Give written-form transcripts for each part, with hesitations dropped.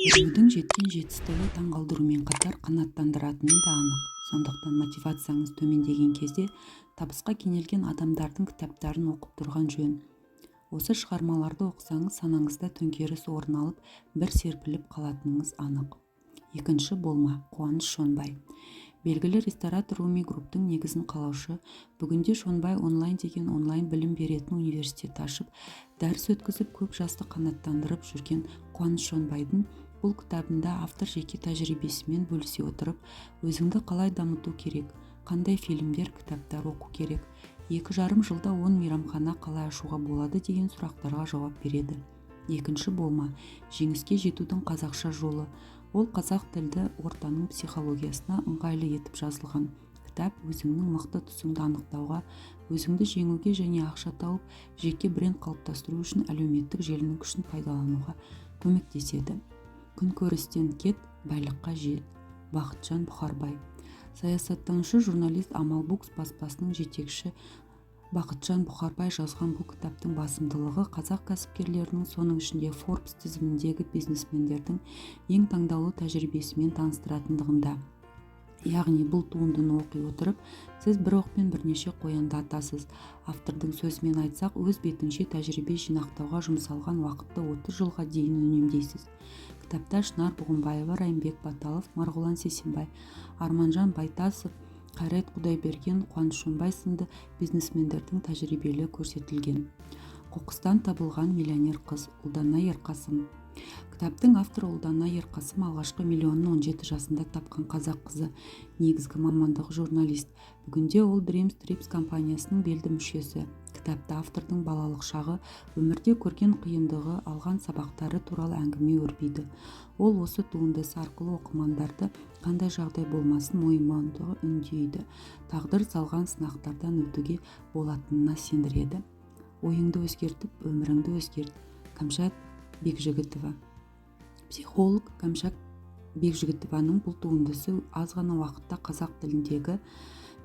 Біреудің жеткен жетістігі таңғалдырумен қатар қанаттандыратыны да анық. Сондықтан мотивацияңыз төмендеген кезде табысқа кенелген адамдардың кітаптарын оқып тұрған жөн. Осы шығармаларды оқысаңыз санаңызда төңкеріс орын алып, бір серпіліп қалатыныңыз анық. Екінші болма, Қуаныш Шонбай. Белгілі ресторатор Руми Групптың негізін қалаушы, бүгінде Шонбай онлайн деген онлайн білім беретін университет ашып, дәріс өткізіп көп жасты қанаттандырып жүрген Қуаныш Шонбайдың бұл кітабында автор жеке тәжірибесімен бөлісе отырып, өзіңді қалай дамыту керек, қандай фильмдер, кітаптар оқу керек, 2,5 жылда 10 мейрамхана қалай ашуға болады деген сұрақтарға жауап береді. Екінші болма, жеңіске жетудің қазақша жолы. Ол қазақ тілді ортаның психологиясына ыңғайлы етіп жазылған кітап өзіңнің мықты тұсыңды анықтауға, өзіңді жеңуге және ақша тауып, жеке бренд қалыптастыру үшін әлеуметтік желінің күшін пайдалануға көмектеседі. Күнкөрістен кет, байлыққа жет. Бақытжан Бұхарбай. Саясаттанушы журналист Амал Букс баспасының жетекші Бақытжан Бұхарбай жазған бұл кітаптың басымдылығы қазақ кәсіпкерлерінің, соның ішінде Forbes тізіміндегі бизнесмендердің ең таңдаулы тәжірибесімен таныстыратындығында. Яғни бұл туындыны оқи отырып, сіз бір оқпен бірнеше қоянды атасыз. Автордың сөзімен айтсақ, өз бетінше тәжірибе жинақтауға жұмсалған уақытты 30 жылға дейін үнемдейсіз. Кітапта Шынар Бұғымбаева, Райымбек Баталов, Марғұлан Сесенбай, Арманжан Байтасов, Қайрат Құдайберген, Қуаныш Шонбай сынды бизнесмендердің тәжірибелі көрсетілген. Қоқыстан табылған миллионер қыз Ұлдана Ерқасым. Кітаптың авторы Ұлдана Ерқасым алғашқы миллионын 17 жасында тапқан қазақ қызы, негізгі мамандығы журналист. Бүгінде ол Dreams Trips компаниясының белді мүшесі. Кітапта автордың балалық шағы, өмірде көрген қиындығы, алған сабақтары туралы әңгіме өрбиді. Ол осы туындысы арқылы оқырмандарды қандай жағдай болмасын мойымауға үндейді. Тағдыр салған сынақтардан өтуге болатынына сендіреді. Ойыңды өзгертіп, өміріңді өзгерт. Кәмшат Бекжігітова. Психолог Кәмшат Бекжігітованың бұл туындысы аз ғана уақытта қазақ тіліндегі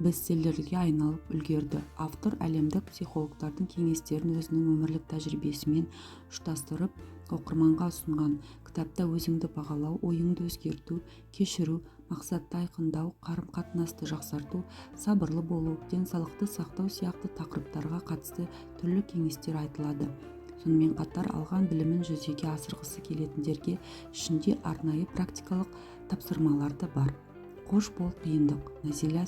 бестселлерге айналып үлгерді. Автор әлемдік психологтардың кеңестерін өзінің өмірлік тәжірибесімен ұштастырып, оқырманға ұсынған. Кітапта өзіңді бағалау, ойыңды өзгерту, кешіру, мақсатты айқындау, қарым-қатынасты жақсарту, сабырлы болу, денсаулықты сақтау сияқты тақырыптарға қатысты түрлі кеңестер айтылады. Сонымен қатар алған білімін жүзеге асырғысы келетіндерге ішінде арнайы практикалық тапсырмалар да бар. Қош бол қиындық. Назиля